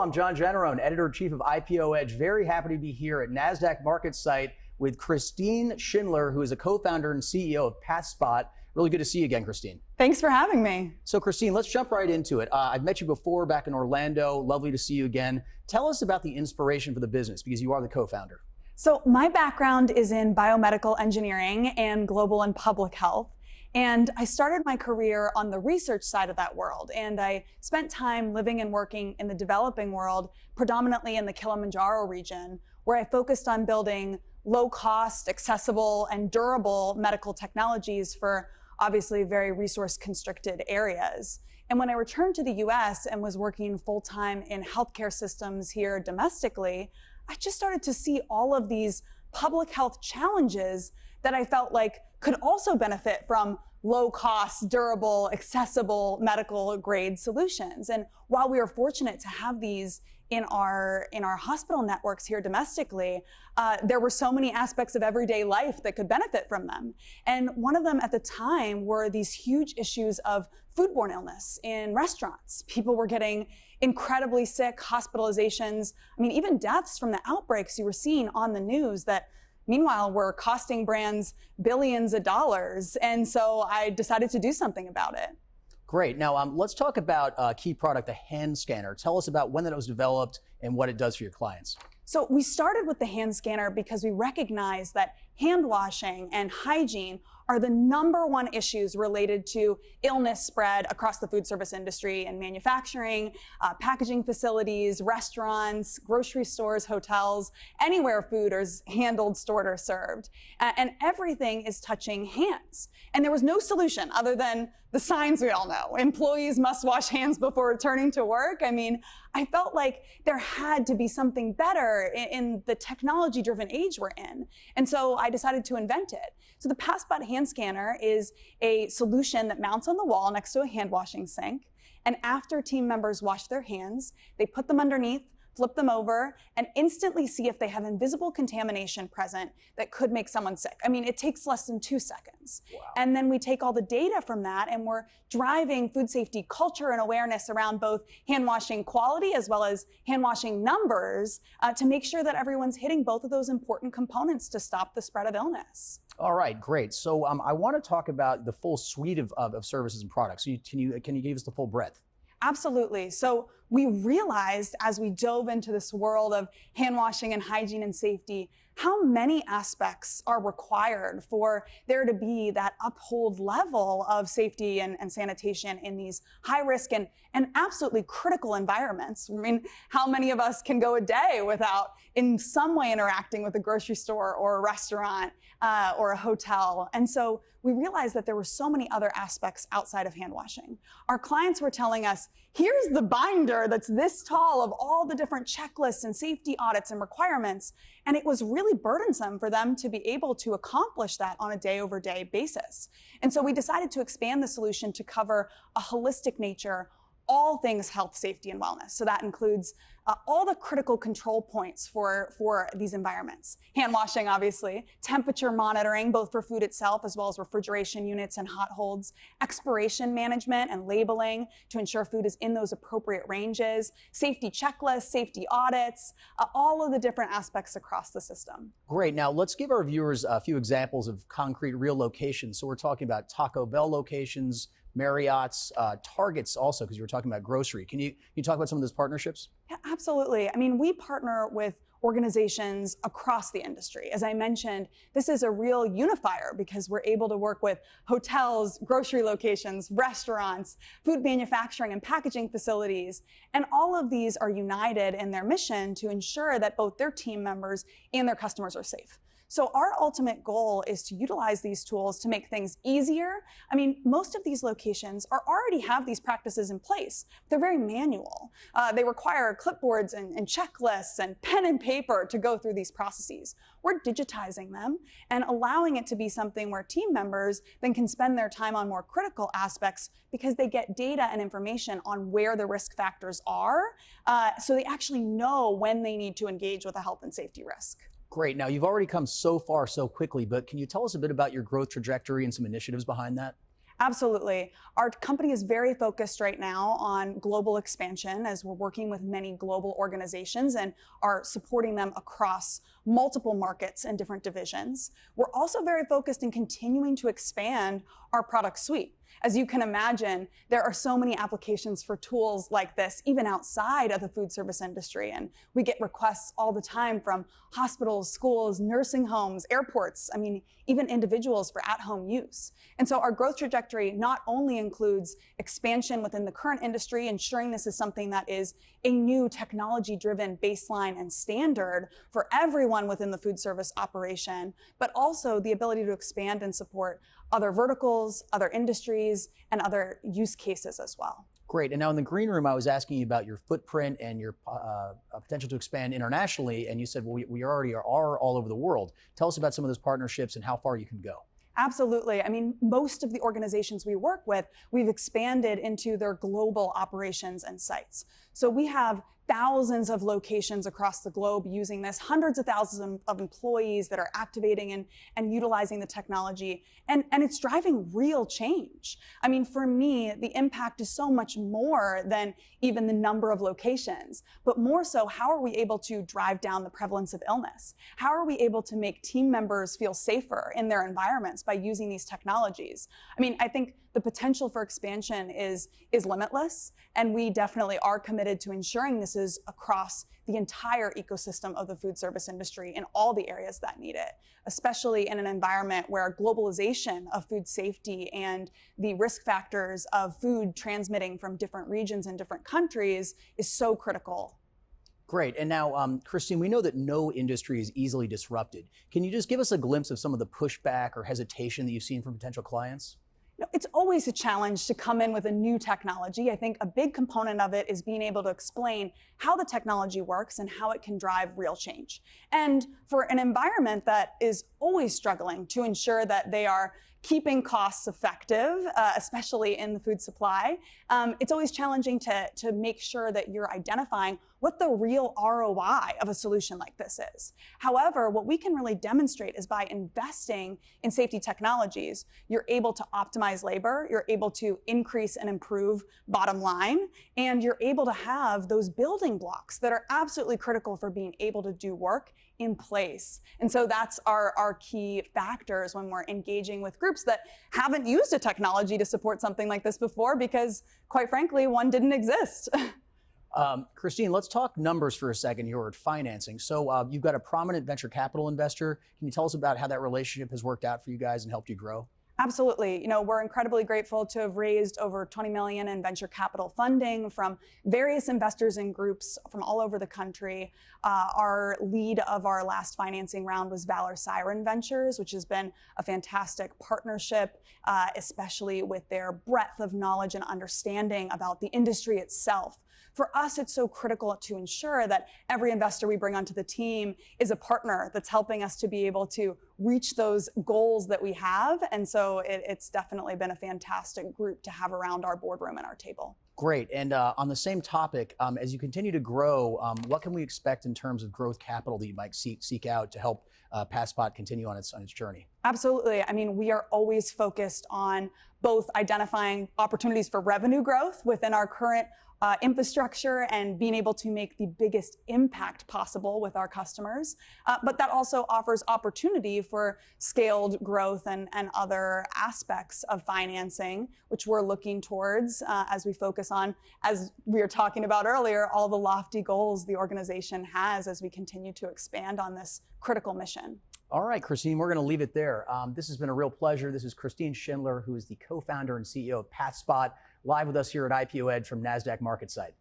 I'm John Generone, Editor-in-Chief of IPO Edge. Very happy to be here at Nasdaq Market Site with Christine Schindler, who is a co-founder and CEO of PathSpot. Really good to see you again, Christine. Thanks for having me. So Christine, let's jump right into it. I've met you before back in Orlando. Lovely to see you again. Tell us about the inspiration for the business, because you are the co-founder. So my background is in biomedical engineering and global and public health. And I started my career on the research side of that world. And I spent time living and working in the developing world, predominantly in the Kilimanjaro region, where I focused on building low cost, accessible, and durable medical technologies for obviously very resource constricted areas. And when I returned to the US and was working full time in healthcare systems here domestically, I just started to see all of these public health challenges that I felt like could also benefit from low cost, durable, accessible medical grade solutions. And while we are fortunate to have these in our hospital networks here domestically, there were so many aspects of everyday life that could benefit from them. And one of them at the time were these huge issues of foodborne illness in restaurants. People were getting incredibly sick, hospitalizations, even deaths from the outbreaks you were seeing on the news that meanwhile were costing brands billions of dollars. And so I decided to do something about it. Great. Now, let's talk about a key product, the hand scanner. Tell us about when that was developed and what it does for your clients. So we started with the hand scanner because we recognize that hand washing and hygiene are the #1 issues related to illness spread across the food service industry and manufacturing, packaging facilities, restaurants, grocery stores, hotels, anywhere food is handled, stored, or served. And everything is touching hands. And there was no solution other than the signs we all know. Employees must wash hands before returning to work. I felt like there had to be something better in the technology-driven age we're in. And so I decided to invent it. So the PathSpot hand scanner is a solution that mounts on the wall next to a hand washing sink. And after team members wash their hands, they put them underneath, flip them over, and instantly see if they have invisible contamination present that could make someone sick. It takes less than 2 seconds. Wow. And then we take all the data from that and we're driving food safety culture and awareness around both hand washing quality as well as hand washing numbers to make sure that everyone's hitting both of those important components to stop the spread of illness. All right, great. So I want to talk about the full suite of services and products. So can you give us the full breadth? Absolutely. So we realized as we dove into this world of hand washing and hygiene and safety, how many aspects are required for there to be that uphold level of safety and sanitation in these high risk and absolutely critical environments. How many of us can go a day without in some way interacting with a grocery store or a restaurant or a hotel? And so we realized that there were so many other aspects outside of hand washing. Our clients were telling us, here's the binder that's this tall of all the different checklists and safety audits and requirements. And it was really burdensome for them to be able to accomplish that on a day-over-day basis. And so we decided to expand the solution to cover a holistic nature, all things health, safety, and wellness. So that includes all the critical control points for these environments. Hand washing, obviously, temperature monitoring, both for food itself as well as refrigeration units and hot holds, expiration management and labeling to ensure food is in those appropriate ranges, safety checklists, safety audits, all of the different aspects across the system. Great. Now let's give our viewers a few examples of concrete real locations. So we're talking about Taco Bell locations, Marriott's, Target's also, because you were talking about grocery. Can you talk about some of those partnerships? Yeah, absolutely. We partner with organizations across the industry. As I mentioned, this is a real unifier because we're able to work with hotels, grocery locations, restaurants, food manufacturing and packaging facilities. And all of these are united in their mission to ensure that both their team members and their customers are safe. So our ultimate goal is to utilize these tools to make things easier. Most of these locations already have these practices in place. They're very manual. They require clipboards and checklists and pen and paper to go through these processes. We're digitizing them and allowing it to be something where team members then can spend their time on more critical aspects because they get data and information on where the risk factors are, so they actually know when they need to engage with a health and safety risk. Great. Now, you've already come so far so quickly, but can you tell us a bit about your growth trajectory and some initiatives behind that? Absolutely. Our company is very focused right now on global expansion as we're working with many global organizations and are supporting them across multiple markets and different divisions. We're also very focused in continuing to expand our product suite. As you can imagine, there are so many applications for tools like this, even outside of the food service industry. And we get requests all the time from hospitals, schools, nursing homes, airports, even individuals for at-home use. And so our growth trajectory not only includes expansion within the current industry, ensuring this is something that is a new technology-driven baseline and standard for everyone within the food service operation, but also the ability to expand and support other verticals, other industries, and other use cases as well. Great. And now in the green room, I was asking you about your footprint and your potential to expand internationally. And you said, well, we already are all over the world. Tell us about some of those partnerships and how far you can go. Absolutely. Most of the organizations we work with, we've expanded into their global operations and sites. So we have thousands of locations across the globe using this, hundreds of thousands of employees that are activating and utilizing the technology. And it's driving real change. For me, the impact is so much more than even the number of locations, but more so, how are we able to drive down the prevalence of illness? How are we able to make team members feel safer in their environments by using these technologies? I think the potential for expansion is limitless, and we definitely are committed to ensuring this is across the entire ecosystem of the food service industry in all the areas that need it, especially in an environment where globalization of food safety and the risk factors of food transmitting from different regions and different countries is so critical. Great. And now, Christine, we know that no industry is easily disrupted. Can you just give us a glimpse of some of the pushback or hesitation that you've seen from potential clients? It's always a challenge to come in with a new technology. I think a big component of it is being able to explain how the technology works and how it can drive real change. And for an environment that is always struggling to ensure that they are keeping costs effective, especially in the food supply, it's always challenging to make sure that you're identifying what the real ROI of a solution like this is. However, what we can really demonstrate is by investing in safety technologies, you're able to optimize labor, you're able to increase and improve bottom line, and you're able to have those building blocks that are absolutely critical for being able to do work in place. And so that's our key factors when we're engaging with groups that haven't used a technology to support something like this before, because quite frankly, one didn't exist. Christine, let's talk numbers for a second here at financing. So you've got a prominent venture capital investor. Can you tell us about how that relationship has worked out for you guys and helped you grow? Absolutely. We're incredibly grateful to have raised over 20 million in venture capital funding from various investors and groups from all over the country. Our lead of our last financing round was Valor Siren Ventures, which has been a fantastic partnership, especially with their breadth of knowledge and understanding about the industry itself. For us, it's so critical to ensure that every investor we bring onto the team is a partner that's helping us to be able to reach those goals that we have. And so it's definitely been a fantastic group to have around our boardroom and our table. Great. And on the same topic, as you continue to grow, what can we expect in terms of growth capital that you might seek out to help PathSpot continue on its journey? Absolutely. We are always focused on both identifying opportunities for revenue growth within our current infrastructure and being able to make the biggest impact possible with our customers. But that also offers opportunity for scaled growth and other aspects of financing, which we're looking towards as we focus on, as we were talking about earlier, all the lofty goals the organization has as we continue to expand on this critical mission. All right, Christine, we're going to leave it there. This has been a real pleasure. This is Christine Schindler, who is the co-founder and CEO of PathSpot, live with us here at IPO Ed from Nasdaq Market Site.